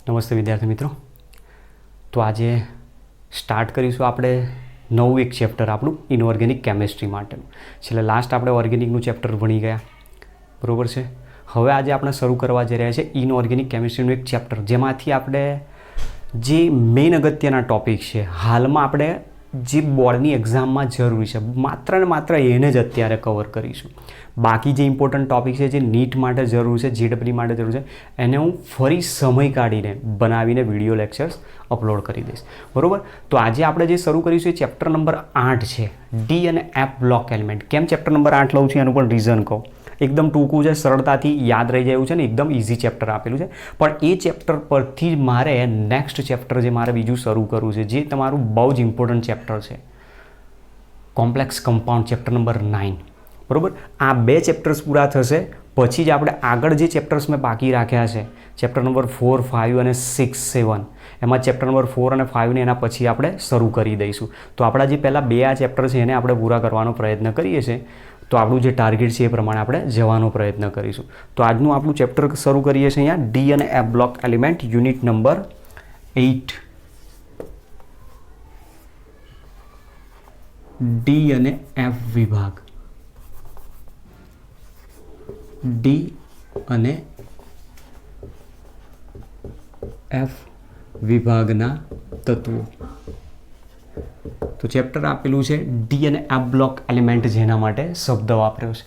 નમસ્તે વિદ્યાર્થી મિત્રો. તો આજે સ્ટાર્ટ કરીશું આપણે નવું એક ચેપ્ટર આપણું ઇનઓર્ગેનિક કેમિસ્ટ્રી માટેનું. છેલ્લે લાસ્ટ આપણે ઓર્ગેનિકનું ચેપ્ટર ભણી ગયા, બરાબર છે. હવે આજે આપણે શરૂ કરવા જઈ રહ્યા છે ઇનઓર્ગેનિક કેમિસ્ટ્રીનું એક ચેપ્ટર, જેમાંથી આપણે જે મેઇન અગત્યના ટૉપિક છે, હાલમાં આપણે જે બોર્ડની એક્ઝામમાં જરૂરી છે, માત્ર ને માત્ર એને જ અત્યારે કવર કરીશું. બાકી જે ઇમ્પોર્ટન્ટ ટૉપિક છે, જે નીટ માટે જરૂર છે, જીડબલ્યુ માટે જરૂર છે, એને હું ફરી સમય કાઢીને બનાવીને વિડીયો લેક્ચર્સ અપલોડ કરી દઈશ, બરાબર. તો આજે આપણે જે શરૂ કરીશું એ ચેપ્ટર નંબર 8 છે, ડી અને એફ બ્લોક એલિમેન્ટ. કેમ ચેપ્ટર નંબર 8 લઉં છું એનું પણ રીઝન કહું. એકદમ ટૂંકું છે, સરળતાથી યાદ રહી જાય એવું છે ને, એકદમ ઇઝી ચેપ્ટર આપેલું છે. પણ એ ચેપ્ટર પરથી જ મારે નેક્સ્ટ ચેપ્ટર જે મારે બીજું શરૂ કરવું છે, જે તમારું બહુ જ ઇમ્પોર્ટન્ટ ચેપ્ટર છે, કોમ્પ્લેક્સ કમ્પાઉન્ડ, ચેપ્ટર નંબર 9, બરાબર. આ બે ચેપ્ટર્સ પૂરા થશે પછી જ આપણે આગળ જે ચેપ્ટર્સ મેં બાકી રાખ્યા છે, ચેપ્ટર નંબર 4, 5 અને 6, 7, એમાં ચેપ્ટર નંબર 4 અને 5 ને એના પછી આપણે શરૂ કરી દઈશું. તો આપણા જે પહેલાં બે આ ચેપ્ટર છે એને આપણે પૂરા કરવાનો પ્રયત્ન કરીએ છીએ. તો આપણું જે ટાર્ગેટ છે એ પ્રમાણે આપણે જવાનો પ્રયત્ન કરીશું. તો આજનું આપણું ચેપ્ટર શરૂ કરીએ છીએ અહીંયા, ડી અને F block element, unit number 8. D અને એફ વિભાગ, ડી અને એફ વિભાગના તત્વો. તો ચેપ્ટર આપેલું છે ડી અને એફ બ્લોક એલિમેન્ટ, જેના માટે શબ્દ વાપર્યો છે.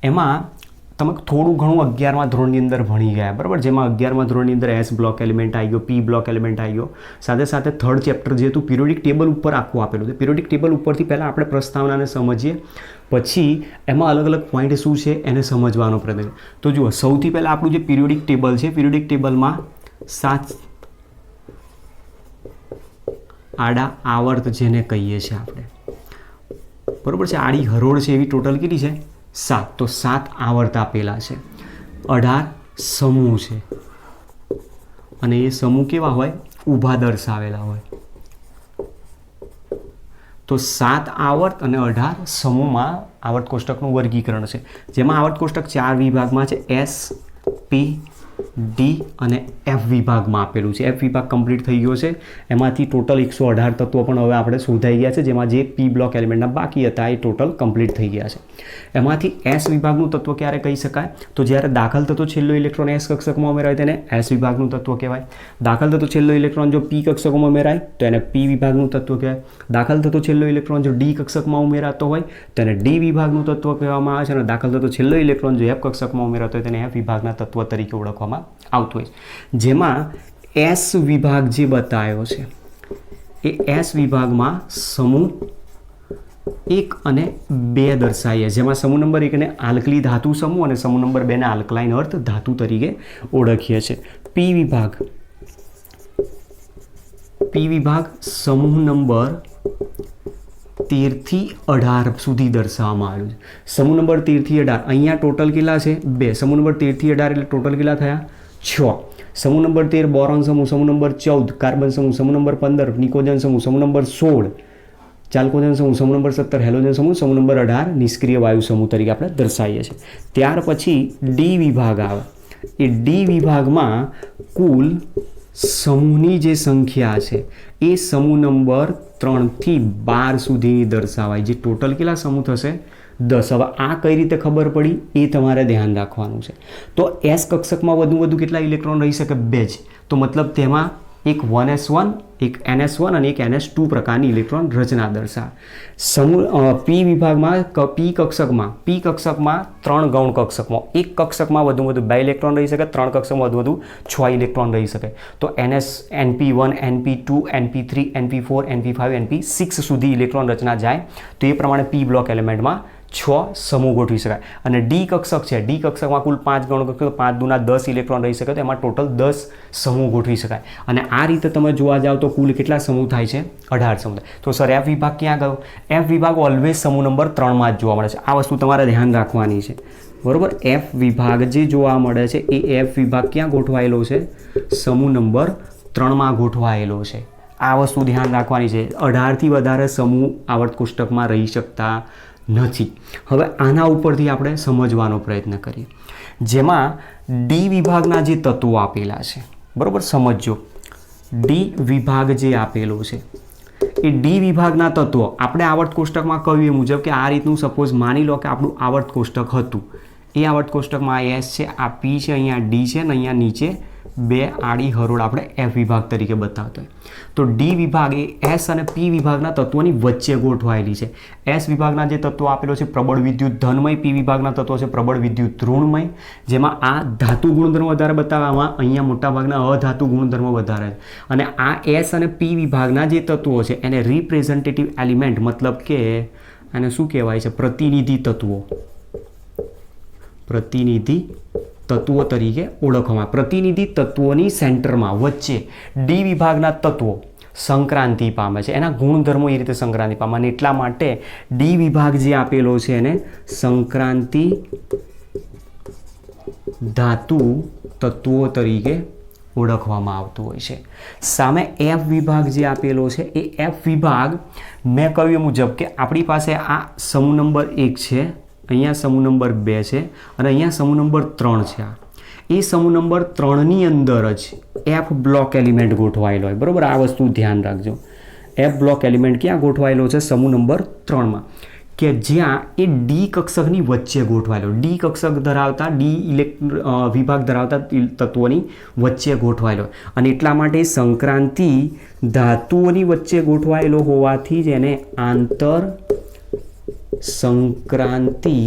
એમાં તમે થોડું ઘણું 11મા ધોરણની અંદર ભણી ગયા, બરાબર. જેમાં 11મા ધોરણની અંદર એસ બ્લોક એલિમેન્ટ આવી ગયો, પી બ્લોક એલિમેન્ટ આવી ગયો. સાથે સાથે થર્ડ ચેપ્ટર જે હતું પિરિયોડિક ટેબલ ઉપર આખું આપેલું છે. પિરિયોડિક ટેબલ ઉપરથી પહેલાં આપણે પ્રસ્તાવનાને સમજીએ, પછી એમાં અલગ અલગ પોઈન્ટ શું છે એને સમજવાનો પ્રયત્ન. તો જુઓ, સૌથી પહેલાં આપણું જે પિરિયોડિક ટેબલ છે, પિરિયોડિક ટેબલમાં 7 આડા આવર્ત જેને કહીએ છીએ આપણે, બરાબર છે. આડી હરોળ છે એવી ટોટલ કેટલી છે? 7. તો 7 આવર્ત આપેલા છે. 18 સમૂહ છે, અને એ સમૂહ કેવા હોય? ઊભા દર્શાવેલા હોય. તો 7 આવર્ત અને 18 સમૂહમાં આવર્ત કોષ્ટકનું વર્ગીકરણ છે, જેમાં આવર્ત કોષ્ટક 4 વિભાગમાં છે, એસ, પી, ડી અને એફ વિભાગમાં આપેલું છે. એફ વિભાગ કમ્પ્લીટ થઈ ગયો છે. એમાંથી ટોટલ 118 તત્વો પણ હવે આપણે શોધાઈ ગયા છે, જેમાં જે પી બ્લોક એલિમેન્ટના બાકી હતા એ ટોટલ કમ્પ્લીટ થઈ ગયા છે. એમાંથી એસ વિભાગનું તત્વ ક્યારે કહી શકાય? તો જ્યારે દાખલ થતો છેલ્લો ઇલેક્ટ્રોન એસ કક્ષકમાં ઉમેરાય તેને એસ વિભાગનું તત્વ કહેવાય. દાખલ થતો છેલ્લો ઇલેક્ટ્રોન જો પી કક્ષકમાં ઉમેરાય તો એને પી વિભાગનું તત્વ કહેવાય. દાખલ થતો છેલ્લો ઇલેક્ટ્રોન જો ડી કક્ષકમાં ઉમેરાતો હોય તો એને ડી વિભાગનું તત્વ કહેવામાં આવે છે. અને દાખલ થતો છેલ્લો ઇલેક્ટ્રોન જો એફ કક્ષકમાં ઉમેરાતો હોય તેને એફ વિભાગના તત્વ તરીકે ઓળખવામાં આવતું હોય છે. જેમાં એસ વિભાગ જે બતાવ્યો છે એ એસ વિભાગમાં સમૂહ 1 અને 2 દર્શાવીએ, જેમાં સમૂહ નંબર 1 ને આલ્કલી ધાતુ સમૂહ અને સમૂહ નંબર 2 ને આલ્કલાઇન અર્થ ધાતુ તરીકે ઓળખીએ છીએ. પી વિભાગ સમૂહ નંબર 13 થી 18 સુધી દર્શાવવામાં આવ્યું છે. સમૂહ નંબર 13 થી 18 અહીંયા ટોટલ કેટલા છે? 2. સમૂહ નંબર 13 થી 18 એટલે ટોટલ કેટલા થયા? 6. સમૂહ નંબર 13 બોરોન સમૂહ, સમૂહ નંબર 14 કાર્બન સમૂહ, સમૂહ નંબર 15 નિકોજન સમૂહ, સમૂહ નંબર 16 ચાલ્કોજન સમૂહ, સમૂહ નંબર 17 હેલોજન સમૂહ, સમૂહ નંબર 18 નિષ્ક્રિય વાયુ સમૂહ તરીકે આપણે દર્શાવીએ છીએ. ત્યાર પછી ડી વિભાગ આવે. એ ડી વિભાગમાં કુલ સમૂહની જે સંખ્યા છે એ સમૂહ નંબર 3 થી 12 સુધીની દર્શાવાય, જે ટોટલ કેટલા સમૂહ થશે? 10. હવે આ કઈ રીતે ખબર પડી એ તમારે ધ્યાન રાખવાનું છે. તો એસ કક્ષકમાં વધુ કેટલા ઇલેક્ટ્રોન રહી શકે? 2 જ. તો મતલબ તેમાં એક 1s1, એક ns1 અને એક ns2 પ્રકારની ઇલેક્ટ્રોન રચના દર્શાવે. સમૂહ પી વિભાગમાં પી કક્ષકમાં 3 ગૌણ કક્ષકમાં, એક કક્ષકમાં વધુ 2 ઇલેક્ટ્રોન રહી શકે, 3 કક્ષકમાં વધુ 6 ઇલેક્ટ્રોન રહી શકે. તો np1, np2, np3, np4, np5, np6 સુધી ઇલેક્ટ્રોન રચના જાય. તો એ પ્રમાણે પી બ્લોક એલિમેન્ટમાં 6 સમૂહ ગોઠવી શકાય. અને ડી કક્ષક છે, ડી કક્ષકમાં કુલ 5 ગૌણ કક્ષક, 5 દુના 10 ઇલેક્ટ્રોન રહી શકે, તો એમાં ટોટલ 10 સમૂહ ગોઠવી શકાય. અને આ રીતે તમે જોવા જાઓ તો કુલ કેટલા સમૂહ થાય છે? 18 સમૂહ. તો સર એફ વિભાગ ક્યાં ગયો? એફ વિભાગ ઓલવેઝ સમૂહ નંબર 3માં જ જોવા મળે છે. આ વસ્તુ તમારે ધ્યાન રાખવાની છે, બરાબર. એફ વિભાગ જે જોવા મળે છે એ એફ વિભાગ ક્યાં ગોઠવાયેલો છે? સમૂહ નંબર 3માં ગોઠવાયેલો છે. આ વસ્તુ ધ્યાન રાખવાની છે. 18થી વધારે સમૂહ આવર્ત કોષ્ટકમાં રહી શકતા નથી. હવે આના ઉપરથી આપણે સમજવાનો પ્રયત્ન કરીએ, જેમાં ડી વિભાગના જે તત્વો આપેલા છે બરાબર, સમજો ડી વિભાગ જે આપેલો છે એ ડી વિભાગના તત્વો આપણે આવર્ત કોષ્ટકમાં કહ્યું એ મુજબ કે આ રીતનું સપોઝ માની લો કે આપણું આવર્ત કોષ્ટક હતું. એ આવર્ત કોષ્ટકમાં આ એસ છે, આ પી છે, અહીંયા ડી છે, અને અહીંયા નીચે બે આડી હરોળ આપણે એફ વિભાગ તરીકે બતાવતો હોય. તો ડી વિભાગ એ એસ અને પી વિભાગના તત્વોની વચ્ચે ગોઠવાયેલી છે. એસ વિભાગના જે તત્વો આપેલો છે પ્રબળ વિદ્યુત ધનમય, પી વિભાગના તત્વો છે પ્રબળ વિદ્યુત ઋણમય, જેમાં આ ધાતુ ગુણધર્મ વધારે બતાવવામાં, અહીંયા મોટાભાગના અધાતુ ગુણધર્મ વધારે છે. અને આ એસ અને પી વિભાગના જે તત્વો છે એને રિપ્રેઝેન્ટેટિવ એલિમેન્ટ, મતલબ કે આને શું કહેવાય છે, પ્રતિનિધિ તત્વો, પ્રતિનિધિ તત્વો તરીકે ઓળખવામાં. પ્રતિનિધિ તત્વોની સેન્ટરમાં વચ્ચે ડી વિભાગના તત્વો સંક્રાંતિ પામે છે, એના ગુણધર્મો એ રીતે સંક્રાંતિ પામે, અને એટલા માટે ડી વિભાગ જે આપેલો છે એને સંક્રાંતિ ધાતુ તત્વો તરીકે ઓળખવામાં આવતું હોય છે. સામે એફ વિભાગ જે આપેલો છે એ એફ વિભાગ મેં કહ્યું મુજબ કે આપણી પાસે આ સમૂહ નંબર 1 છે, અહીંયા સમૂહ નંબર 2 છે, અને અહીંયા સમૂહ નંબર 3 છે. એ સમૂહ નંબર 3ની અંદર જ એફ બ્લોક એલિમેન્ટ ગોઠવાયેલો હોય. બરાબર, આ વસ્તુ ધ્યાન રાખજો. એફ બ્લોક એલિમેન્ટ ક્યાં ગોઠવાયેલો છે? સમૂહ નંબર 3માં, કે જ્યાં એ ડી કક્ષકની વચ્ચે ગોઠવાયેલો, ડી કક્ષક ધરાવતા, ડી વિભાગ ધરાવતા તત્વોની વચ્ચે ગોઠવાયેલો. અને એટલા માટે સંક્રાંતિ ધાતુઓની વચ્ચે ગોઠવાયેલો હોવાથી જ એને આંતર સંક્રાંતિ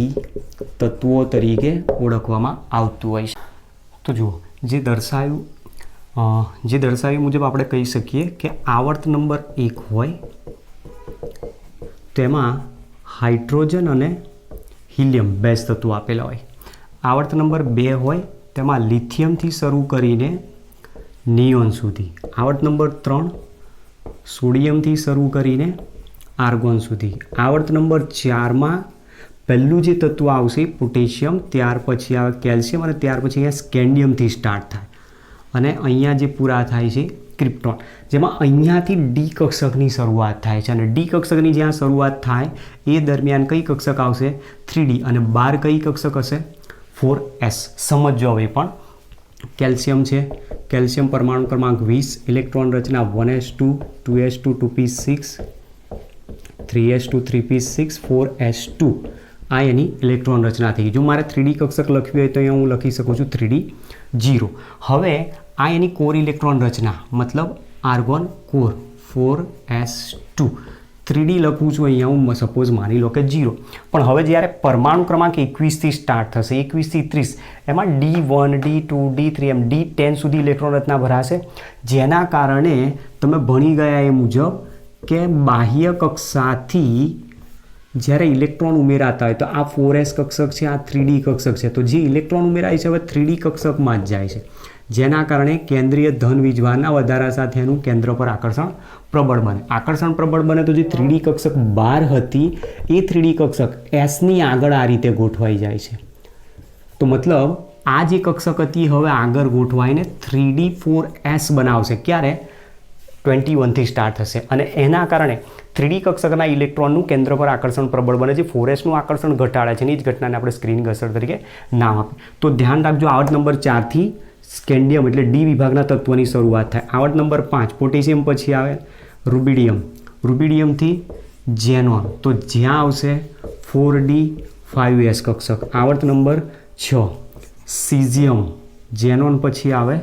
તત્વો તરીકે ઓળખવામાં આવતું હોય છે. તો જુઓ, જે દર્શાવ્યું મુજબ આપણે કહી શકીએ કે આવર્ત નંબર 1 હોય તેમાં હાઇડ્રોજન અને હિલિયમ બેઝ તત્વો આપેલા હોય. આવર્ત નંબર 2 હોય તેમાં લિથિયમથી શરૂ કરીને નિયોન સુધી. આવર્ત નંબર 3 સોડિયમથી શરૂ કરીને આર્ગોન સુધી. આવર્ત નંબર 4માં પહેલું જે તત્વ આવશે પોટેશિયમ, ત્યાર પછી આવે કેલ્શિયમ, અને ત્યાર પછી અહીંયા સ્કેન્ડિયમથી સ્ટાર્ટ થાય, અને અહીંયા જે પૂરા થાય છે ક્રિપ્ટોન, જેમાં અહીંયાથી ડી કક્ષકની શરૂઆત થાય છે. અને ડી કક્ષકની જ્યાં શરૂઆત થાય એ દરમિયાન કઈ કક્ષક આવશે? 3D, અને બહાર કઈ કક્ષક હશે? 4s. સમજો હવે પણ કેલ્શિયમ છે, કેલ્શિયમ પરમાણુ ક્રમાંક 20, ઇલેક્ટ્રોન રચના 1s2 2s2 2p6 3s2 3p6 4s2. આ એની ઇલેક્ટ્રોન રચના થઈ. જો મારે 3D કક્ષક લખવી હોય તો અહીંયા હું લખી શકું છું 3D 0. હવે આ એની કોર ઇલેક્ટ્રોન રચના, મતલબ આર્ગોન કોર 4s2. 3D લખું છું અહીંયા હું, સપોઝ માની લો કે 0. પણ હવે જ્યારે પરમાણુ ક્રમાંક 21થી સ્ટાર્ટ થશે, 21થી 30, એમાં D1 D2 D3 એમ D10 સુધી ઇલેક્ટ્રોન રચના ભરાશે. જેના કારણે તમે ભણી ગયા એ મુજબ કે બાહ્ય કક્ષાથી જ્યારે ઇલેક્ટ્રોન ઉમેરાતા હોય તો આ 4s કક્ષક છે, આ 3D કક્ષક છે, તો જે ઇલેક્ટ્રોન ઉમેરાય છે હવે 3D કક્ષકમાં જ જાય છે. જેના કારણે કેન્દ્રીય ધન વીજભારના વધારા સાથે એનું કેન્દ્ર પર આકર્ષણ પ્રબળ બને. આકર્ષણ પ્રબળ બને તો જે 3D કક્ષક બહાર હતી એ 3D કક્ષક એસની આગળ આ રીતે ગોઠવાઈ જાય છે. તો મતલબ આ જે કક્ષક હતી હવે આગળ ગોઠવાઈને 3D 4s બનાવશે. ક્યારે? 21થી સ્ટાર્ટ થશે, અને એના કારણે 3D કક્ષકના ઇલેક્ટ્રોનનું કેન્દ્ર પર આકર્ષણ પ્રબળ બને છે. 4sનું આકર્ષણ ઘટાડે છે, અને એ જ ઘટનાને આપણે સ્ક્રીન ઘસર તરીકે નામ આપીએ. તો ધ્યાન રાખજો, આવર્ત નંબર 4થી સ્કેન્ડિયમ એટલે ડી વિભાગના તત્વોની શરૂઆત થાય. આવર્ત નંબર 5 પોટેશિયમ, પછી આવે રૂબિડિયમ, રૂબિડિયમથી ઝેનોન, તો જ્યાં આવશે 4D 5s કક્ષક. આવર્ત નંબર 6 સિઝિયમ, ઝેનોન પછી આવે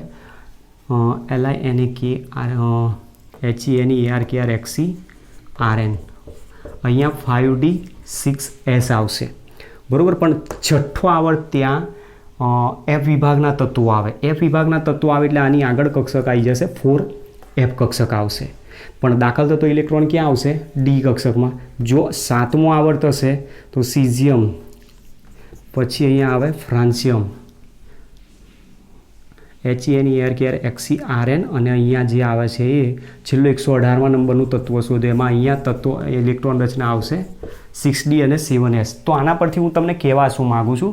LINEARKRXCRN, અહીંયા 5D 6s આવશે. બરાબર, પણ છઠ્ઠો આવર્ત ત્યાં એફ વિભાગના તત્વો આવે. એફ વિભાગના તત્વો આવે એટલે આની આગળ કક્ષક આવી જશે, 4f કક્ષક આવશે. પણ દાખલ થતો ઇલેક્ટ્રોન ક્યાં આવશે? ડી કક્ષકમાં. જો 7મો આવર્ત હશે તો સિઝિયમ, પછી અહીંયા આવે ફ્રાન્સિયમ, HENERKRXCRN, અને અહીંયા જે આવે છે એ છેલ્લો 118મા નંબરનું તત્વ શોધે, એમાં અહીંયા તત્વો ઇલેક્ટ્રોન રચના આવશે 6D અને 7s. તો આના પરથી હું તમને કહેવા શું માગું છું,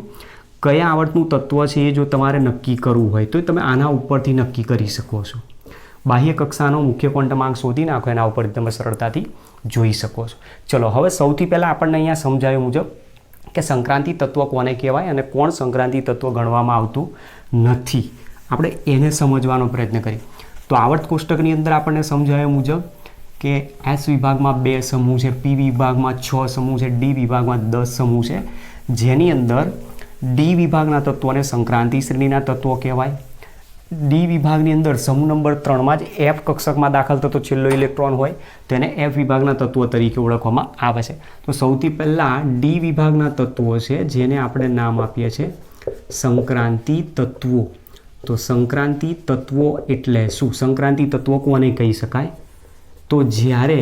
કયા આવર્તનું તત્વ છે એ જો તમારે નક્કી કરવું હોય તો તમે આના ઉપરથી નક્કી કરી શકો છો. બાહ્ય કક્ષાનો મુખ્ય ક્વોન્ટમાંક શોધી નાખો, એના ઉપરથી તમે સરળતાથી જોઈ શકો છો. ચલો, હવે સૌથી પહેલાં આપણને અહીંયા સમજાવ્યું મુજબ કે સંક્રાંતિ તત્વ કોને કહેવાય અને કોણ સંક્રાંતિ તત્વ ગણવામાં આવતું નથી. આપણે એને સમજવાનો પ્રયત્ન કરીએ. તો આવર્ત કોષ્ટકની અંદર આપણને સમજાવ્યા મુજબ કે એસ વિભાગમાં 2 સમૂહ છે, પી વિભાગમાં 6 સમૂહ છે, ડી વિભાગમાં 10 સમૂહ છે, જેની અંદર ડી વિભાગના તત્વોને સંક્રાંતિ શ્રેણીના તત્વો કહેવાય. ડી વિભાગની અંદર સમૂહ નંબર 3માં જ એફ કક્ષકમાં દાખલ થતો છેલ્લો ઇલેક્ટ્રોન હોય તેને એફ વિભાગના તત્વો તરીકે ઓળખવામાં આવે છે. તો સૌથી પહેલાં ડી વિભાગના તત્વો છે જેને આપણે નામ આપીએ છીએ સંક્રાંતિ તત્વો. તો સંક્રાંતિ તત્વો એટલે શું? સંક્રાંતિ તત્વો કોને કહી શકાય? તો જ્યારે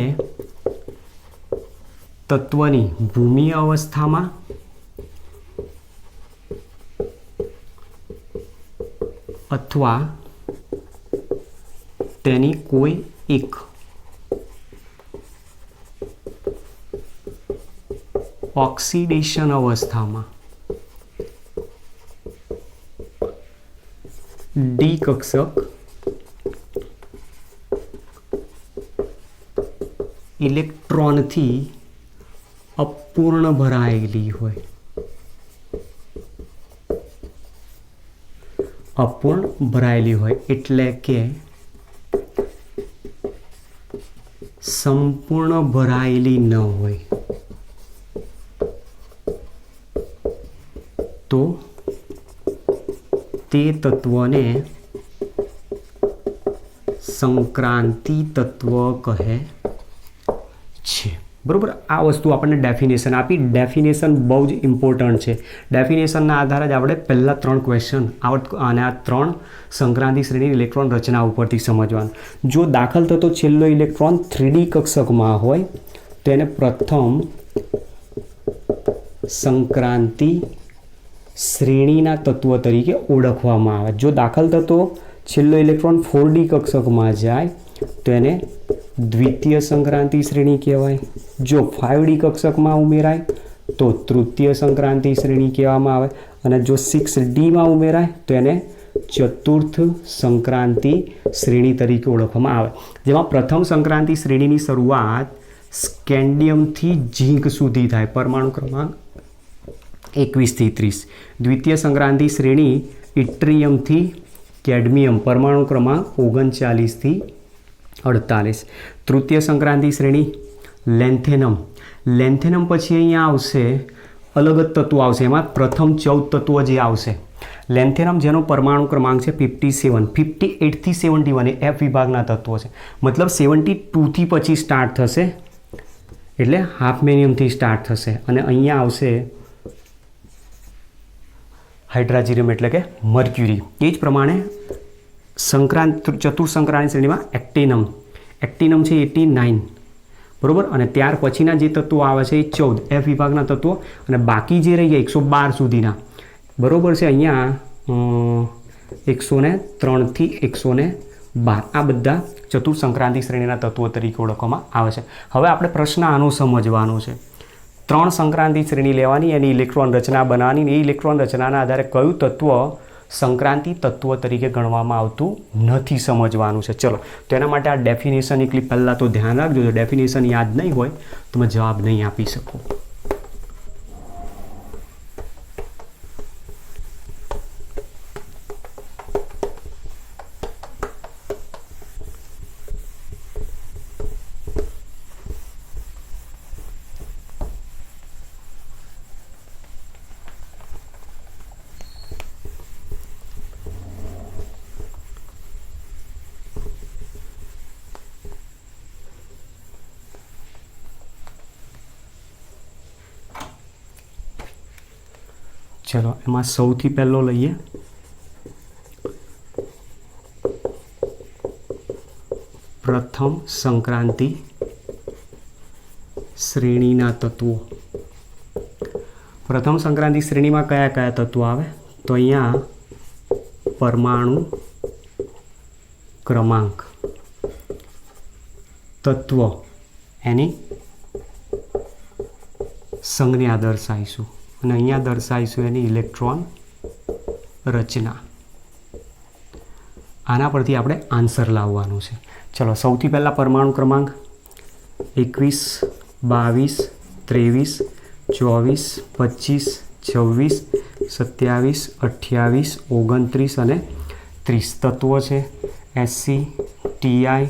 તત્વની ભૂમિ અવસ્થામાં અથવા તેની કોઈ એક ઓક્સિડેશન અવસ્થામાં ડી કક્ષક ઇલેક્ટ્રોનથી અપૂર્ણ ભરાયેલી હોય, અપૂર્ણ ભરાયેલી હોય એટલે કે સંપૂર્ણ ભરાયેલી ન હોય, તો તે તત્વને સંક્રાંતિ તત્વ કહે છે. બરોબર, આ વસ્તુ આપણને ડેફિનેશન આપી. ડેફિનેશન બહુ જ ઇમ્પોર્ટન્ટ છે. ડેફિનેશનના આધારે જ આપણે પહેલા 3 ક્વેશ્ચન અને આ 3 સંક્રાંતિ શ્રેણી ઇલેક્ટ્રોન રચના ઉપરથી સમજવાનું. જો દાખલ થતો છેલ્લો ઇલેક્ટ્રોન 3D કક્ષકમાં હોય તેને પ્રથમ સંક્રાંતિ શ્રેણીના તત્વ તરીકે ઓળખવામાં આવે. જો દાખલ થતો છેલ્લો ઇલેક્ટ્રોન 4D કક્ષકમાં જાય તો એને દ્વિતીય સંક્રાંતિ શ્રેણી કહેવાય. જો 5D કક્ષકમાં ઉમેરાય તો તૃતીય સંક્રાંતિ શ્રેણી કહેવામાં આવે અને જો 6Dમાં ઉમેરાય તો એને ચતુર્થ સંક્રાંતિ શ્રેણી તરીકે ઓળખવામાં આવે. જેમાં પ્રથમ સંક્રાંતિ શ્રેણીની શરૂઆત સ્કેન્ડિયમથી ઝીંક સુધી થાય, પરમાણુ ક્રમાંક 21 થી 30. દ્વિતીય સંક્રાંતિ શ્રેણી ઇટ્રિયમથી કેડમિયમ, પરમાણુ ક્રમાંક 39 થી 48. તૃતીય સંક્રાંતિ શ્રેણી લેન્થેનમ. લેન્થેનમ પછી અહીંયા આવશે અલગ જ તત્વો આવશે, એમાં પ્રથમ 14 તત્વો જે આવશે. લેન્થેનમ જેનો પરમાણુ ક્રમાંક છે 57, 58 થી 71 એ એફ વિભાગના તત્વો છે. મતલબ 72 થી પછી સ્ટાર્ટ થશે એટલે હાફમેનિયમથી સ્ટાર્ટ થશે અને અહીંયા આવશે હાઇડ્રાજીરિયમ એટલે કે મર્ક્યુરી. એ જ પ્રમાણે ચતુર્સંક્રાંતિ શ્રેણીમાં એક્ટિનમ. એક્ટિનમ છે 89, બરાબર. અને ત્યાર પછીના જે તત્વો આવે છે એ 14 એફ વિભાગના તત્વો અને બાકી જે રહી ગયા 112 સુધીના, બરાબર છે. અહીંયા 103 થી 112 આ બધા ચતુર્સંક્રાંતિ શ્રેણીના તત્વો તરીકે ઓળખવામાં આવે છે. હવે આપણે પ્રશ્ન આનો સમજવાનો છે. 3 સંક્રાંતિ શ્રેણી લેવાની, એની ઇલેક્ટ્રોન રચના બનાવવાની, એ ઇલેક્ટ્રોન રચનાના આધારે કયું તત્વ સંક્રાંતિ તત્વ તરીકે ગણવામાં આવતું નથી સમજવાનું છે. ચલો, તો એના માટે આ ડેફિનેશન એકલી પહેલાં તો ધ્યાન રાખજો. જો ડેફિનેશન યાદ નહીં હોય તો તમે જવાબ નહીં આપી શકો. ચલો, એમાં સૌથી પહેલો લઈએ પ્રથમ સંક્રાંતિ શ્રેણીના તત્વો. પ્રથમ સંક્રાંતિ શ્રેણીમાં કયા કયા તત્વો આવે? તો અહીંયા પરમાણુ ક્રમાંક તત્વ એની સંજ્ઞા દર્શાવીશું અને અહીંયા દર્શાવીશું એની ઇલેક્ટ્રોન રચના. આના પરથી આપણે આન્સર લાવવાનું છે. ચલો, સૌથી પહેલાં પરમાણુ ક્રમાંક 21, 22, 23, 24, 25, 26, 27, 28, 29 અને 30 તત્વો છે SC TI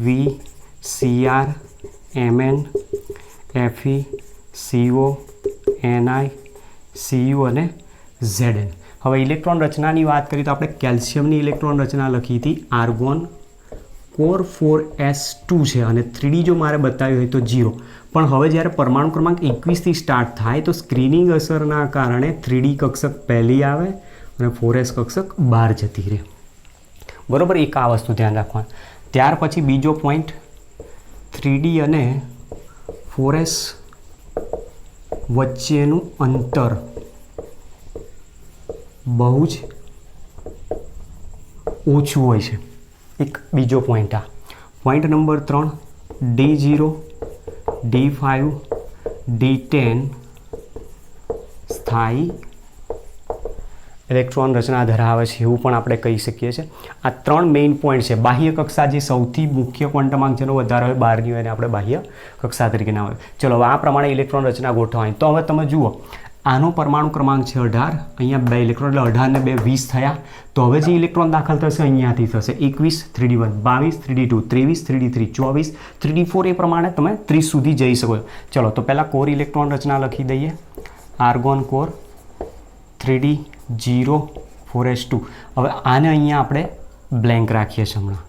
VCr Mn Fe CO Ni Cu અને Zn. હવે ઇલેક્ટ્રોન રચનાની વાત કરીએ તો આપણે કેલ્શિયમની ઇલેક્ટ્રોન રચના લખી હતી આર્ગોન કોર 4s2 છે અને 3D જો મારે બતાવ્યું હોય તો 0. પણ હવે જ્યારે પરમાણુ ક્રમાંક 21થી સ્ટાર્ટ થાય તો સ્ક્રીનિંગ અસરના કારણે 3D કક્ષક પહેલી આવે અને 4s કક્ષક બહાર જતી રહે. બરાબર, એક આ વસ્તુ ધ્યાન રાખવાનું. ત્યાર પછી બીજો પોઈન્ટ 3D અને 4s વચ્ચેનું અંતર બહુ જ ઓછું હોય છે. એક બીજો પોઈન્ટ આ point number 3 D0 D5 D10 સ્થાયી ઇલેક્ટ્રોન રચના ધરાવે છે એવું પણ આપણે કહી શકીએ છીએ. આ 3 મેઇન પોઈન્ટ છે. બાહ્ય કક્ષા જે સૌથી મુખ્ય ક્વોન્ટમ જેનો વધારે હોય બહારની હોય એને આપણે બાહ્ય કક્ષા તરીકે ના હોય. ચલો હવે આ પ્રમાણે ઇલેક્ટ્રોન રચના ગોઠવાય. તો હવે તમે જુઓ આનો પરમાણુ ક્રમાંક છે 18, અહીંયા 2 ઇલેક્ટ્રોન એટલે 18 ને 2 20 થયા. તો હવે જે ઇલેક્ટ્રોન દાખલ થશે અહીંયાથી થશે 21 3D1 22 3D2 23 3D3 24 3D4 એ પ્રમાણે તમે 30 સુધી જઈ શકો છો. ચલો તો પહેલાં કોર ઇલેક્ટ્રોન રચના લખી દઈએ. Argon core 3D 0 4s2. હવે આને અહીંયા આપણે બ્લેન્ક રાખીએ છીએ હમણાં.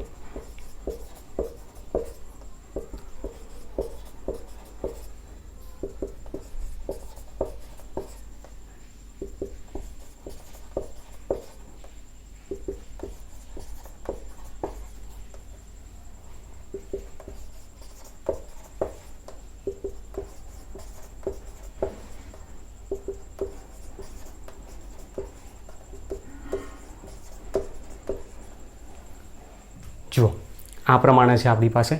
જુઓ આ પ્રમાણે છે આપણી પાસે.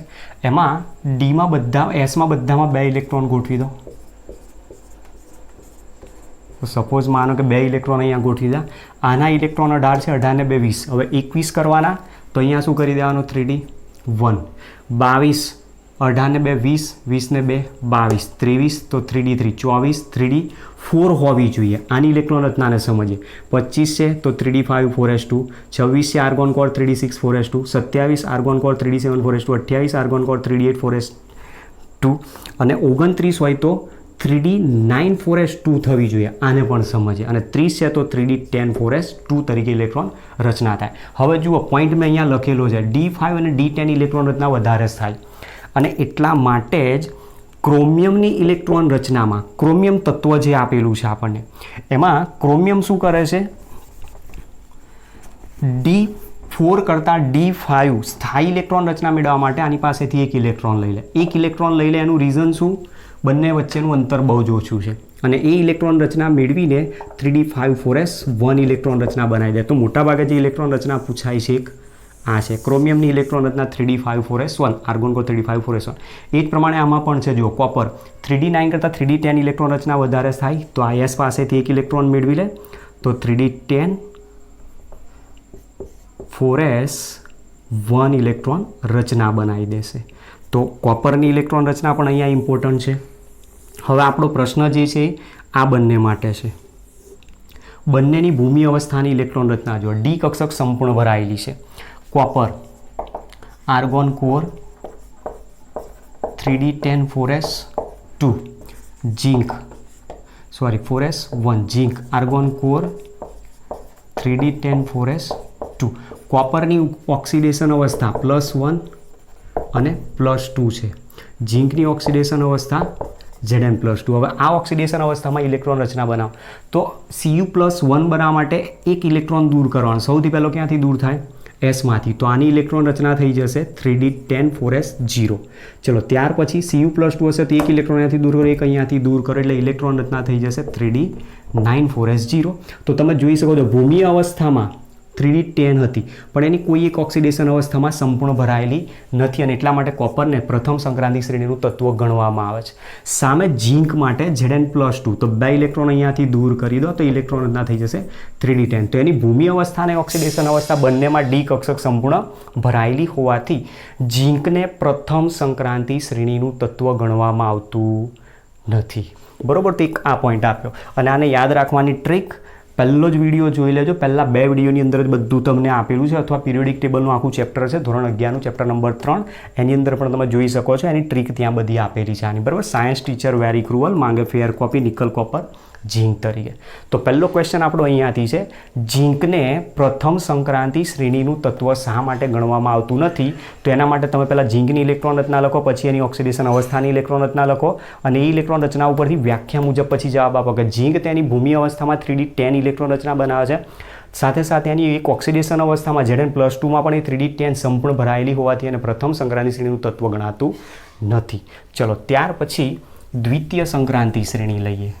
એમાં ડીમાં એસમાં બધામાં 2 ઇલેક્ટ્રોન ગોઠવી દો. તો સપોઝ માનો કે 2 ઇલેક્ટ્રોન અહીંયા ગોઠવી દા. આના ઇલેક્ટ્રોન 18 છે, 18 ને 2 20. હવે 21 કરવાના તો અહીંયા શું કરી દેવાનું 3D 1 22 18 ને 2 20 20 ને 2 22 23 તો 3D 3 24 3D 4 હોવી જોઈએ. આની ઇલેક્ટ્રોન રચનાને સમજીએ. 25 છે તો 3D 5 4s2, 26 છે argon core 3D 6 4s2, 27 argon core 3D 7 4s2, 28 argon core 3D 8 4s2 અને 29 હોય તો 3D 9 4s2 થવી જોઈએ. આને પણ સમજીએ. અને 30 છે તો 3D 10 4s2 તરીકે ઇલેક્ટ્રોન રચના થાય. હવે જુઓ પોઈન્ટ મેં અહીંયા લખેલો છે D5 અને D10 ઇલેક્ટ્રોન રચના વધારે થાય અને એટલા માટે જ ક્રોમિયમની ઇલેક્ટ્રોન રચનામાં ક્રોમિયમ તત્વ જે આપેલું છે આપણને એમાં ક્રોમિયમ શું કરે છે D4 કરતાં D5 સ્થાયી ઇલેક્ટ્રોન રચના મેળવવા માટે આની પાસેથી એક ઇલેક્ટ્રોન લઈ લે. એક ઇલેક્ટ્રોન લઈ લે એનું રીઝન શું? બંને વચ્ચેનું અંતર બહુ જ ઓછું છે અને એ ઇલેક્ટ્રોન રચના મેળવીને 3D 5 4s1 ઇલેક્ટ્રોન રચના બનાવી દે. તો મોટાભાગે જે ઇલેક્ટ્રોન રચના પૂછાય છે એક આ છે ક્રોમિયમની ઇલેક્ટ્રોન રચના 3D 5 4s1 argon core 3D 5 4s1. એ જ પ્રમાણે આમાં પણ છે. જો કોપર 3D 9 કરતાં 3D 10 ઇલેક્ટ્રોન રચના વધારે થાય તો આ S પાસેથી એક ઇલેક્ટ્રોન મેળવી લે તો 3D 10 4s1 ઇલેક્ટ્રોન રચના બનાવી દેશે. તો કોપરની ઇલેક્ટ્રોન રચના પણ અહીંયા ઇમ્પોર્ટન્ટ છે. હવે આપણો પ્રશ્ન જે છે આ બંને માટે છે. બંનેની ભૂમિ અવસ્થાની ઇલેક્ટ્રોન રચના જો ડી કક્ષક સંપૂર્ણ ભરાયેલી છે. Copper argon core 3D 10 4s2 zinc 4s1 zinc argon core 3D 10 4s2. કોપરની ઓક્સિડેશન અવસ્થા +1 અને +2 છે. ઝિંકની ઓક્સિડેશન અવસ્થા Zn+2. હવે આ ઓક્સિડેશન અવસ્થામાં ઇલેક્ટ્રોન રચના બનાવો તો Cu+1 બનાવવા માટે એક ઇલેક્ટ્રોન દૂર કરવાનો. સૌથી પહેલો ક્યાંથી દૂર થાય? Sમાંથી. તો આની ઇલેક્ટ્રોન રચના થઈ જશે 3D 10 4s0. ચલો ત્યાર પછી Cu+2 હશે તો એક ઇલેક્ટ્રોન અહીંયાથી દૂર કરો, એક અહીંયાથી દૂર કરો એટલે ઇલેક્ટ્રોન રચના થઈ જશે 3D 9 4s0. તો તમે જોઈ શકો છો ભૂમિ અવસ્થામાં 3D 10 હતી પણ એની કોઈ એક ઓક્સિડેશન અવસ્થામાં સંપૂર્ણ ભરાયેલી નથી અને એટલા માટે કોપરને પ્રથમ સંક્રાંતિક શ્રેણીનું તત્વ ગણવામાં આવે છે. સામે ઝિંક માટે Zn+2 તો 2 ઇલેક્ટ્રોન અહીંયાથી દૂર કરી દો તો ઇલેક્ટ્રોન રચના થઈ જશે 3D 10. તો એની ભૂમિ અવસ્થા અને ઓક્સિડેશન અવસ્થા બંનેમાં ડી કક્ષક સંપૂર્ણ ભરાયેલી હોવાથી ઝિંકને પ્રથમ સંક્રાંતિ શ્રેણીનું તત્વ ગણવામાં આવતું નથી. બરોબર. તો એક આ પોઈન્ટ આપ્યો અને આને યાદ રાખવાની ટ્રીક પહેલો જ વિડીયો જોઈ લેજો. પહેલાં 2 વિડીયોની અંદર જ બધું તમને આપેલું છે, અથવા પિરિયોડિક ટેબલનું આખું ચેપ્ટર છે ધોરણ 11નું ચેપ્ટર નંબર 3, એની અંદર પણ તમે જોઈ શકો છો. એની ટ્રીક ત્યાં બધી આપેલી છે આની, બરાબર. સાયન્સ ટીચર વેરી ક્રુઅલ, માંગે ફેર કોપી, નિકલ કોપર ઝીંક તરીકે. તો પહેલો ક્વેશ્ચન આપણો અહીંયાથી છે, ઝીંકને પ્રથમ સંક્રાંતિ શ્રેણીનું તત્વ શા માટે ગણવામાં આવતું નથી? તો એના માટે તમે પહેલાં ઝીંકની ઇલેક્ટ્રોન રચના લખો, પછી એની ઓક્સિડેશન અવસ્થાની ઇલેક્ટ્રોન રચના લખો, અને એ ઇલેક્ટ્રોન રચના ઉપરથી વ્યાખ્યા મુજબ પછી જવાબ આપો કે ઝીંક તેની ભૂમિ અવસ્થામાં 3D10 ઇલેક્ટ્રોન રચના બનાવે છે. સાથે સાથે એની એક ઓક્સિડેશન અવસ્થામાં Zn+2માં પણ એ 3D10 સંપૂર્ણ ભરાયેલી હોવાથી એને પ્રથમ સંક્રાંતિ શ્રેણીનું તત્વ ગણાતું નથી. ચલો, ત્યાર પછી દ્વિતીય સંક્રાંતિ શ્રેણી લઈએ.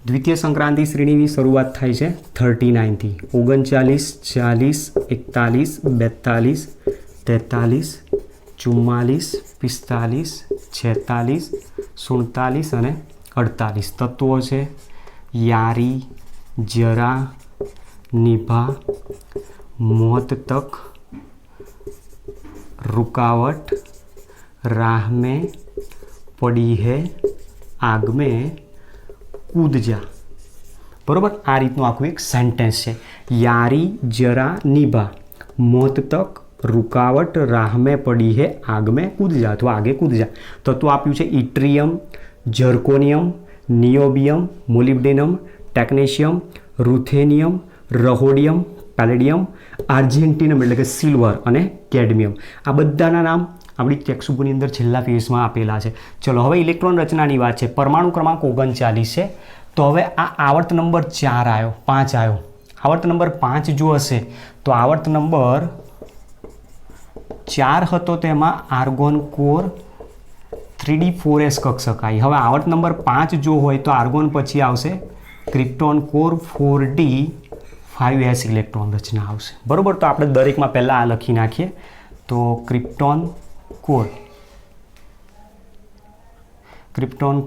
દ્વિતીય સંક્રાંતિ શ્રેણીની શરૂઆત થાય છે 39થી. 39, 40, 41, 42, 43, 44, 45, 46, 47 અને 48 તત્વો છે. યારી, જરા, નિભા, મોત તક, रुकावट, राह में पड़ी है, आग में कूद जा. बराबर, आ रीतनु आखुं एक सेंटेन्स है. यारी, जरा, निभा, मौत तक, रुकावट, राह में पड़ी है, आग में कूद जा अथवा आगे कूद जा. तत्व आप्યું છે ઇટ્રિયમ, જર્કોનિયમ, નિયોબિયમ, મોલિબ્ડેનમ, ટેક્નેશિયમ, રૂથેનિયમ, રહોડિયમ, પેલેડિયમ, આર્જેન્ટિનમ એટલે કે સિલ્વર અને કેડમિયમ. આ બધાના નામ આપણી ટેક્સ્ટબુકની અંદર છેલ્લા પેજમાં આપેલા છે. ચલો, હવે ઇલેક્ટ્રોન રચનાની વાત છે. પરમાણુ ક્રમાંક 39 છે. તો હવે આ આવર્ત નંબર 4 આવ્યો, 5 આવ્યો. આવર્ત નંબર 5 જો હશે તો આવર્ત નંબર 4 હતો તેમાં આર્ગોન કોર 3D4S કક્ષક આવી. હવે આવર્ત નંબર 5 જો હોય તો આર્ગોન પછી આવશે ક્રિપ્ટોન કોર 4D5S ઇલેક્ટ્રોન રચના આવશે. બરાબર, તો આપણે દરેકમાં પહેલાં આ લખી નાખીએ. તો ક્રિપ્ટોન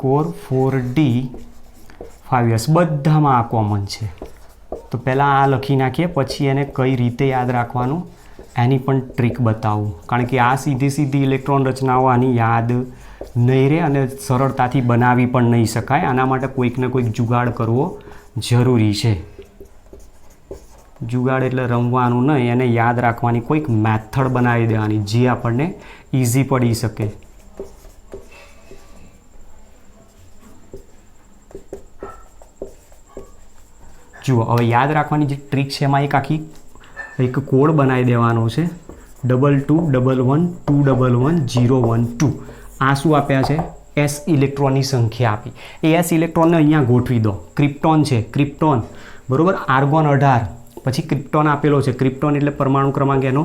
કોર 4D5S બધામાં આ કોમન છે. તો પહેલાં આ લખી નાખીએ, પછી એને કઈ રીતે યાદ રાખવાનું એની પણ ટ્રીક બતાવું. કારણ કે આ સીધી ઇલેક્ટ્રોન રચનાઓ આની યાદ નહીં રહે અને સરળતાથી બનાવી પણ નહીં શકાય. આના માટે કોઈક ને કોઈક જુગાડ કરવો જરૂરી છે. જુગાડ એટલે રમવાનું નહીં, એને યાદ રાખવાની કોઈક મેથડ બનાવી દેવાની જે આપણને ઇઝી પડી શકે. જુઓ, હવે યાદ રાખવાની જે ટ્રીક છે એમાં એક કોડ બનાવી દેવાનો છે. 2211211012. આ શું આપ્યા છે? S ઇલેક્ટ્રોનની સંખ્યા આપી. એ S ઇલેક્ટ્રોનને અહીંયા ગોઠવી દો. ક્રિપ્ટોન છે, ક્રિપ્ટોન બરાબર, આર્ગોન 18, પછી ક્રિપ્ટોન આપેલો છે. ક્રિપ્ટોન એટલે પરમાણુ ક્રમાંક એનો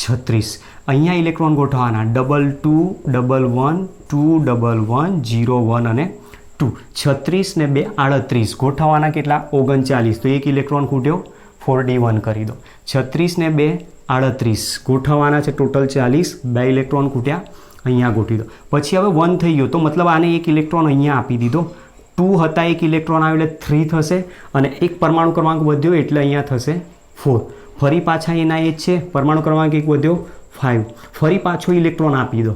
36. અહીંયા ઇલેક્ટ્રોન ગોઠવવાના 2211211001 અને 2. 36 ને 2 38 ગોઠવવાના કેટલા? 39. તો એક ઇલેક્ટ્રોન ખૂટ્યો, 4D1 કરી દો. 36 ને 2 38 ગોઠવવાના છે ટોટલ 40. 2 ઇલેક્ટ્રોન ખૂટ્યા, અહીંયા ગોઠવી દો. પછી હવે 1 થઈ ગયો તો મતલબ આને એક ઇલેક્ટ્રોન અહીંયા આપી દીધો. 2 હતા, એક ઇલેક્ટ્રોન આવ્યો એટલે 3 થશે, અને એક પરમાણુ ક્રમાંક વધ્યો એટલે અહીંયા થશે 4. ફરી પાછા એના એ જ છે, પરમાણુ ક્રમાંક એક વધ્યો 5. ફરી પાછો ઇલેક્ટ્રોન આપી દો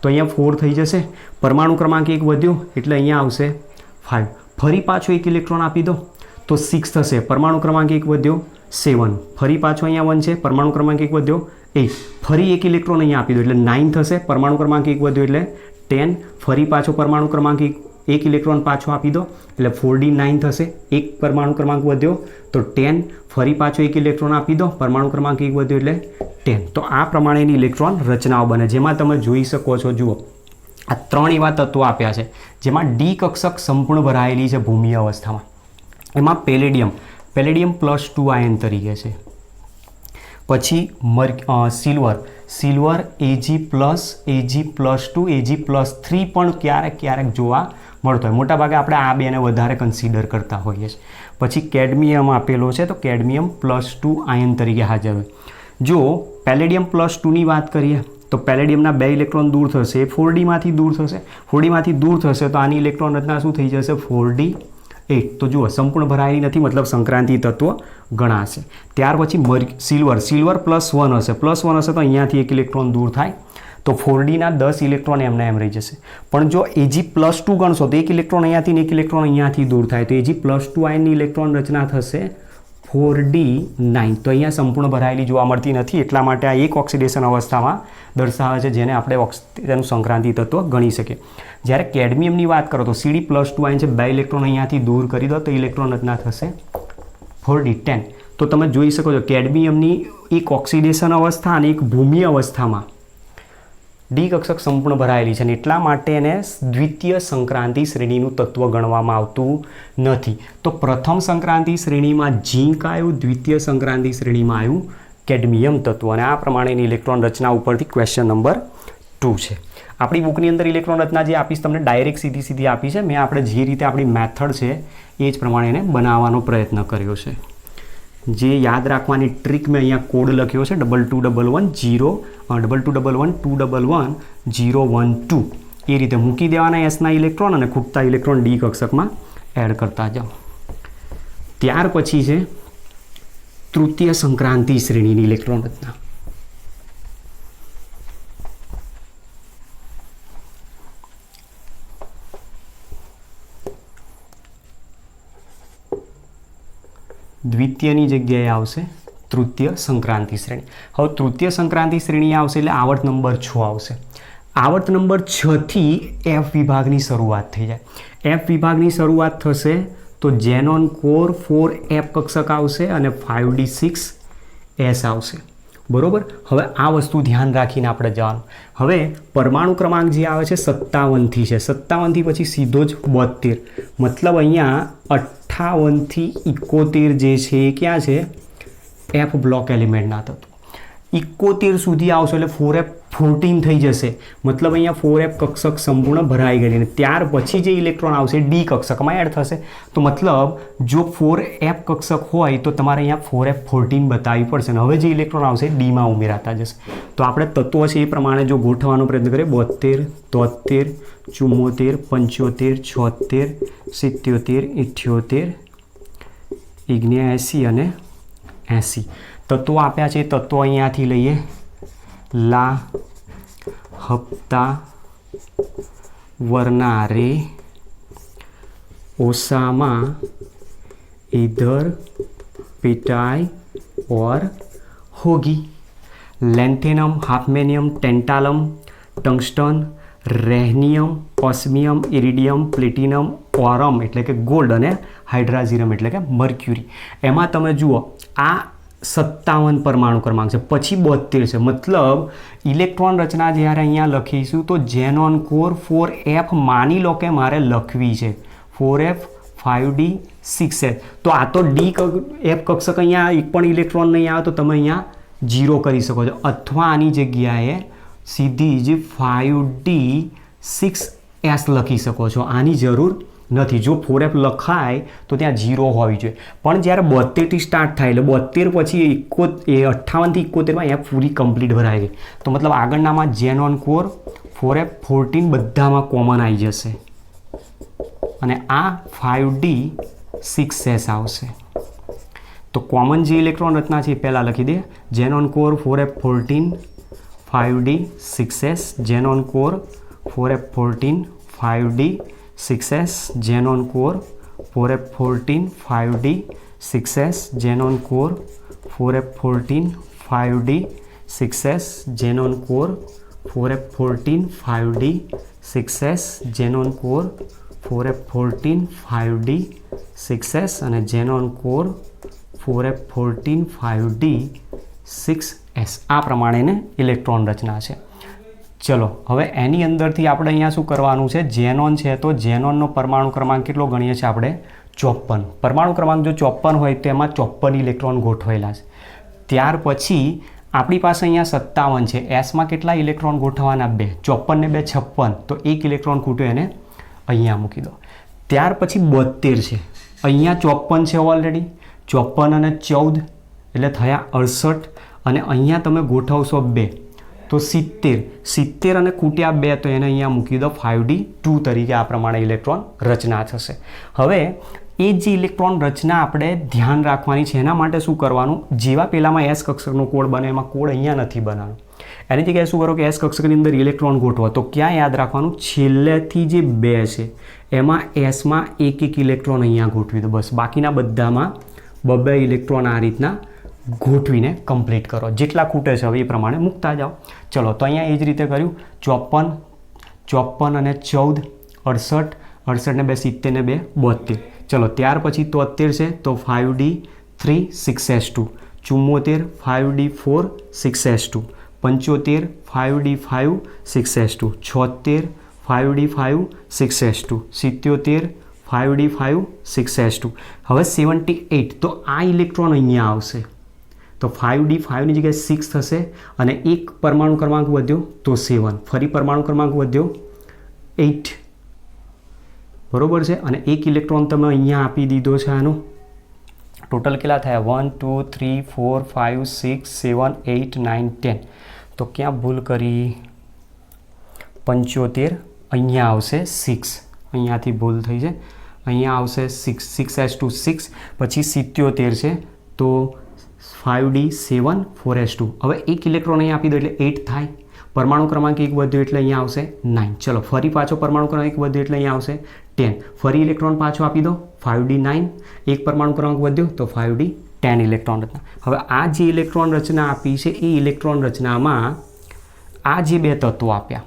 તો અહીંયા 4 થઈ જશે. પરમાણુ ક્રમાંક એક વધ્યો એટલે અહીંયા આવશે 5. ફરી પાછો એક ઇલેક્ટ્રોન આપી દો તો 6 થશે. પરમાણુ ક્રમાંક એક વધ્યો 7. ફરી પાછો અહીંયા 1 છે, પરમાણુ ક્રમાંક એક વધ્યો 8. ફરી એક ઇલેક્ટ્રોન અહીંયા આપી દો એટલે 9 થશે. પરમાણુ ક્રમાંક એક વધ્યો એટલે 10. ફરી પાછો પરમાણુ ક્રમાંક એક ઇલેક્ટ્રોન પાછો આપી દો એટલે 4D9 થશે. એક પરમાણુ ક્રમાંક વધ્યો તો 10. ફરી પાછો એક ઇલેક્ટ્રોન આપી દો, પરમાણુ ક્રમાંક એક વધ્યો એટલે 10. તો આ પ્રમાણેની ઇલેક્ટ્રોન રચનાઓ બને, જેમાં તમે જોઈ શકો છો. જુઓ, આ 3 એવા તત્વો આપ્યા છે જેમાં ડી કક્ષક સંપૂર્ણ ભરાયેલી છે ભૂમિય અવસ્થામાં. એમાં પેલેડિયમ +2 આયન તરીકે છે. પછી સિલ્વર Ag+2 Ag+3 પણ ક્યારેક જોવા મળતો હોય. મોટાભાગે આપણે આ બેને વધારે કન્સિડર કરતા હોઈએ છીએ. પછી કેડમિયમ આપેલો છે, તો કેડમિયમ +2 આયન તરીકે હાજર હોય. જો પેલેડિયમ +2ની વાત કરીએ તો પેલેડિયમના 2 ઇલેક્ટ્રોન દૂર થશે, એ 4d દૂર થશે. 4d દૂર થશે તો આની ઇલેક્ટ્રોન રચના શું થઈ જશે? 4d8. તો જુઓ સંપૂર્ણ ભરાયેલી નથી, મતલબ સંક્રાંતિ તત્વ ગણાશે. ત્યાર પછી સિલ્વર +1 હશે, +1 હશે તો અહીંયાથી 1 ઇલેક્ટ્રોન દૂર થાય તો 4dના 10 ઇલેક્ટ્રોન એમને એમ રહી જશે. પણ જો Ag+2 ગણશો તો 1 ઇલેક્ટ્રોન અહીંયાથી ને 1 ઇલેક્ટ્રોન અહીંયાથી દૂર થાય તો Ag+2 આયનની ઇલેક્ટ્રોન રચના થશે 4d9. તો અહીંયા સંપૂર્ણ ભરાયેલી જોવા મળતી નથી, એટલા માટે આ એક ઓક્સિડેશન અવસ્થામાં દર્શાવે છે, જેને આપણે તેનું સંક્રાંતિ તત્વ ગણી શકીએ. જ્યારે કેડમિયમની વાત કરો તો Cd+2 આયન છે, 2 ઇલેક્ટ્રોન અહીંયાથી દૂર કરી દો તો ઇલેક્ટ્રોન રચના થશે 4d10. તો તમે જોઈ શકો છો કેડમિયમની એક ઓક્સિડેશન અવસ્થા અને એક ભૂમિ અવસ્થામાં ડી કક્ષક સંપૂર્ણ ભરાયેલી છે, અને એટલા માટે એને દ્વિતીય સંક્રાંતિ શ્રેણીનું તત્વ ગણવામાં આવતું નથી. તો પ્રથમ સંક્રાંતિ શ્રેણીમાં ઝીંક આવ્યું, દ્વિતીય સંક્રાંતિ શ્રેણીમાં આવ્યું કેડમિયમ તત્વ, અને આ પ્રમાણેની ઇલેક્ટ્રોન રચના ઉપરથી ક્વેશ્ચન નંબર 2 છે. આપણી બુકની અંદર ઇલેક્ટ્રોન રચના જે આપીશ તમને ડાયરેક્ટ સીધી આપી છે. મેં આપણે જે રીતે આપણી મેથડ છે એ જ પ્રમાણે એને બનાવવાનો પ્રયત્ન કર્યો છે. જે યાદ રાખવાની ટ્રીક મેં અહીંયા કોડ લખ્યો છે 2211 એ રીતે મૂકી દેવાના એસના ઇલેક્ટ્રોન અને ખૂટતા ઇલેક્ટ્રોન ડી કક્ષકમાં એડ કરતા જાઓ. ત્યાર પછી છે તૃતીય સંક્રાંતિ શ્રેણીની ઇલેક્ટ્રોન રચના. દ્વિતીયની જગ્યાએ આવશે તૃતીય સંક્રાંતિ શ્રેણી. હવે તૃતીય સંક્રાંતિ શ્રેણી આવશે એટલે આવર્ત નંબર 6 આવશે. આવર્ત નંબર 6થી એફ વિભાગની શરૂઆત થઈ જાય. એફ વિભાગની શરૂઆત થશે તો ઝેનોન કોર 4f કક્ષક આવશે અને 5d6s આવશે. બરોબર. હવે આ વસ્તુ ધ્યાન રાખીને આપણે જવાનું. હવે પરમાણુ ક્રમાંક જે આવે છે 57થી છે, 57થી પછી સીધો જ 72, મતલબ અહીંયા 58 થી 71 જે છે એ ક્યાં છે? એફ બ્લોક એલિમેન્ટના તત્વો. 71 સુધી આવશે એટલે 4f14 થઈ જશે, મતલબ અહીંયા 4f કક્ષક સંપૂર્ણ ભરાઈ ગયેલી, અને ત્યાર પછી જે ઇલેક્ટ્રોન આવશે ડી કક્ષકમાં એડ થશે. તો મતલબ જો 4f કક્ષક હોય તો તમારે અહીંયા 4f14 બતાવવી પડશે, અને હવે જે ઇલેક્ટ્રોન આવશે ડીમાં ઉમેરાતા જશે. તો આપણે તત્વો છે એ પ્રમાણે જો ગોઠવવાનો પ્રયત્ન કરીએ 72, 73, 74, 75, 76, 77, 78, 79 અને 80 તત્વો આપ્યા છે. તત્વો અહીંયાથી લઈએ લા, હપ્તા, વર્નારે, ओसामा, इधर पिटाई और होगी. Lanthanum, hafnium, tantalum, tungsten, rhenium, osmium, iridium, platinum, aurum એટલે કે ગોલ્ડ અને હાઇડ્રાઝિરમ એટલે કે મર્ક્યુરી. એમાં તમે જુઓ આ 57 પરમાણુ ક્રમાંક છે, પછી 72 છે, મતલબ ઇલેક્ટ્રોન રચના જ્યારે અહીંયા લખીશું તો ઝેનોન કોર 4f માની લો કે મારે લખવી છે 4f 5d 6s, તો આ તો ડી એફ કક્ષક અહીંયા એક પણ ઇલેક્ટ્રોન નહીં આવે તો તમે અહીંયા 0 કરી શકો છો, અથવા આની જગ્યાએ સીધી જ 5d 6s લખી શકો છો. આની જરૂર નથી. જો 4f લખાય તો ત્યાં 0 હોવી જોઈએ, પણ જ્યારે 72થી સ્ટાર્ટ થાય એટલે 72 પછી 58 થી 71માં અહીંયા પૂરી કમ્પ્લીટ ભરાય ગઈ, તો મતલબ આગળનામાં ઝેનોન કોર 4f 14 બધામાં કોમન આવી જશે અને આ 5d 6s આવશે. તો કોમન જે ઇલેક્ટ્રોન રચના છે એ પહેલાં લખી દે. Xenon core 4f 14 5d 6s, xenon core 4f 14 5d 6s, xenon core 4f 14 5d 6s, xenon core 4f 14 5d 6s, xenon core 4f 14 5d 6s, xenon core 4f 14 5d 6s અને xenon core 4f 14 5d 6s. આ પ્રમાણેને electron રચના છે. ચલો હવે એની અંદરથી આપણે અહીંયા શું કરવાનું છે, ઝેનોન છે તો ઝેનોનનો પરમાણુ ક્રમાંક કેટલો ગણીએ છીએ આપણે 54. પરમાણુ ક્રમાંક જો 54 હોય તો એમાં 54 ઇલેક્ટ્રોન ગોઠવેલા છે. ત્યાર પછી આપણી પાસે અહીંયા 57 છે, એસમાં કેટલા ઇલેક્ટ્રોન ગોઠવવાના 2, 54 ને 2 56, તો 1 ઇલેક્ટ્રોન ખૂટ્યો એને અહીંયા મૂકી દો. ત્યાર પછી 72 છે, અહીંયા 54 છે ઓલરેડી, 54 અને 14 એટલે થયા 68 અને અહીંયા તમે ગોઠવશો 2 તો 70 અને ખૂટ્યા 2 તો એને અહીંયા મૂકી દો 5d2 તરીકે આ પ્રમાણે ઇલેક્ટ્રોન રચના થશે. હવે એ જે ઇલેક્ટ્રોન રચના આપણે ધ્યાન રાખવાની છે એના માટે શું કરવાનું, જેવા પહેલામાં એસ કક્ષકનો કોડ બને એમાં કોડ અહીંયા નથી બનાવવાનો. એની જગ્યાએ શું કરો કે એસ કક્ષકની અંદર ઇલેક્ટ્રોન ગોઠવો તો ક્યાં યાદ રાખવાનું, છેલ્લેથી જે 2 છે એમાં એસમાં એક ઇલેક્ટ્રોન અહીંયા ગોઠવી દો બસ. બાકીના બધામાં 2 ઇલેક્ટ્રોન આ રીતના ગોઠવીને કમ્પ્લીટ કરો. જેટલા ખૂટે છે હવે એ પ્રમાણે મૂકતા જાઓ. ચલો તો અહીંયા એ જ રીતે કર્યું. 54 અને 14 68, 68 ને 2 70 ને 2 72. ચલો ત્યાર પછી 73 છે તો 5d3 6s2, 74 5d4 6s2, 75 5d5 6s2, 76 5d5 6s2, 77 5d5 6s2. હવે 78 તો આ ઇલેક્ટ્રોન અહીંયા આવશે તો 5d5 ની જગ્યાએ 6 થશે અને એક પરમાણુ ક્રમાંક વધ્યો તો 7, ફરી પરમાણુ ક્રમાંક વધ્યો 8, બરોબર છે. અને એક ઇલેક્ટ્રોન તમે અહીંયા આપી દીધો છે. આનો ટોટલ કેટલા થયા 1 2 3 4 5 6 7 8 9 10. તો ક્યાં ભૂલ કરી, 75 અહીંયા આવશે 6, અહીંયાથી ભૂલ થઈ છે, અહીંયા આવશે 6, 6s2 6, પછી 77 છે તો 5d7 4s2. હવે એક ઇલેક્ટ્રોન અહીંયા આપી દો એટલે 8 થાય. પરમાણુ ક્રમાંક 1 વધ્યો એટલે અહીંયા આવશે 9. ચલો ફરી પાછો પરમાણુ ક્રમાંક 1 વધ્યો એટલે અહીંયા આવશે 10. ફરી ઇલેક્ટ્રોન પાછો આપી દો 5d9, એક પરમાણુ ક્રમાંક વધ્યો તો 5d10 ઇલેક્ટ્રોન રચના. હવે આ જે ઇલેક્ટ્રોન રચના આપી છે એ ઇલેક્ટ્રોન રચનામાં આ જે 2 તત્વો આપ્યા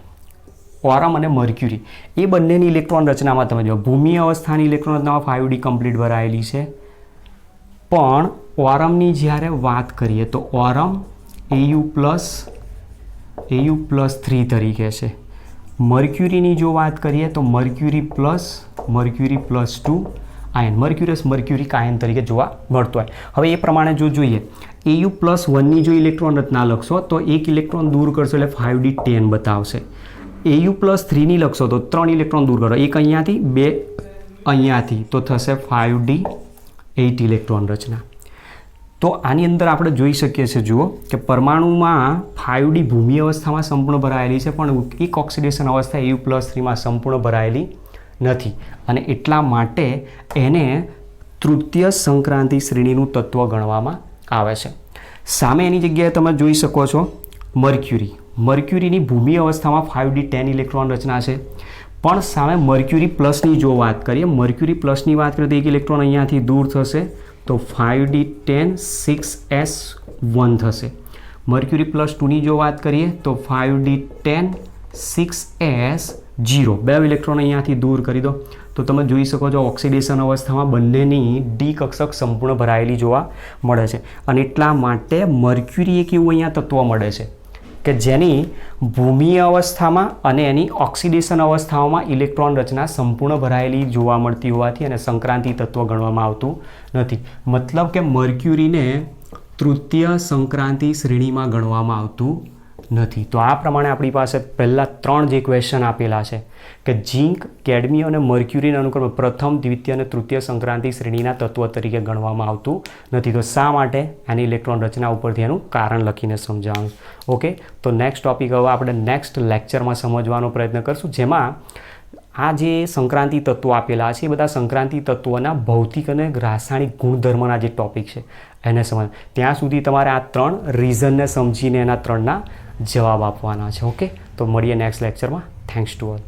ઓરમ અને મર્ક્યુરી, એ બંનેની ઇલેક્ટ્રોન રચનામાં તમે જો ભૂમિ અવસ્થાની ઇલેક્ટ્રોન રચનામાં 5d કમ્પ્લીટ ભરાયેલી છે. પણ ઓરમની જ્યારે વાત કરીએ તો ઓરમ Au+3 તરીકે છે. મર્ક્યુરીની જો વાત કરીએ તો મર્ક્યુરી +2 આયન, મર્ક્યુરી આયન તરીકે જોવા મળતો હોય. હવે એ પ્રમાણે જો જોઈએ Au+1ની જો ઇલેક્ટ્રોન રચના લખશો તો એક ઇલેક્ટ્રોન દૂર કરશો એટલે 5d10 બતાવશે. Au+3ની લખશો તો 3 ઇલેક્ટ્રોન દૂર કરો, એક અહીંયાથી 2 અહીંયાથી, તો થશે 5d8 ઇલેક્ટ્રોન રચના. તો આની અંદર આપણે જોઈ શકીએ છીએ જુઓ કે પરમાણુમાં 5d ભૂમિ અવસ્થામાં સંપૂર્ણ ભરાયેલી છે પણ એક ઓક્સિડેશન અવસ્થા Au+3માં સંપૂર્ણ ભરાયેલી નથી અને એટલા માટે એને તૃતીય સંક્રાંતિ શ્રેણીનું તત્વ ગણવામાં આવે છે. સામે એની જગ્યાએ તમે જોઈ શકો છો મર્ક્યુરીની ભૂમિ અવસ્થામાં 5d10 ઇલેક્ટ્રોન રચના છે. પણ સામે મર્ક્યુરી પ્લસની જો વાત કરીએ, મર્ક્યુરી પ્લસની વાત કરીએ તો એક ઇલેક્ટ્રોન અહીંયાથી દૂર થશે તો 5d10 6s1 થશે. મર્ક્યુરી +2ની જો વાત કરીએ તો 5d10 6s0, 2 ઇલેક્ટ્રોન અહીંયાથી દૂર કરી દો તો તમે જોઈ શકો છો ઓક્સિડેશન અવસ્થામાં બંનેની ડી કક્ષક સંપૂર્ણ ભરાયેલી જોવા મળે છે. અને એટલા માટે મર્ક્યુરી એક એવું અહીંયા તત્વ મળે છે કે જેની ભૂમિય અવસ્થામાં અને એની ઓક્સિડેશન અવસ્થાઓમાં ઇલેક્ટ્રોન રચના સંપૂર્ણ ભરાયેલી જોવા મળતી હોવાથી અને સંક્રાંતિ તત્વ ગણવામાં આવતું નથી. મતલબ કે મર્ક્યુરીને તૃતીય સંક્રાંતિ શ્રેણીમાં ગણવામાં આવતું નથી. તો આ પ્રમાણે આપણી પાસે પહેલા 3 જે ક્વેશ્ચન આપેલા છે કે ઝીંક, કેડમિયમ અને મર્ક્યુરીના અનુક્રમે પ્રથમ, દ્વિતીય અને તૃતીય સંક્રાંતિ શ્રેણીના તત્વ તરીકે ગણવામાં આવતું નથી. તો શા માટે એની ઇલેક્ટ્રોન રચના ઉપરથી એનું કારણ લખીને સમજાવવાનું. ઓકે, તો નેક્સ્ટ ટોપિક હવે આપણે નેક્સ્ટ લેક્ચરમાં સમજવાનો પ્રયત્ન કરશું, જેમાં આ જે સંક્રાંતિ તત્વો આપેલા છે એ બધા સંક્રાંતિ તત્વોના ભૌતિક અને રાસાયણિક ગુણધર્મના જે ટોપિક છે એને સમજ. ત્યાં સુધી તમારે આ 3 રીઝનને સમજીને એના 3ના જવાબ આપવાના છે. ઓકે, તો મળીએ નેક્સ્ટ લેક્ચરમાં. Thanks to all.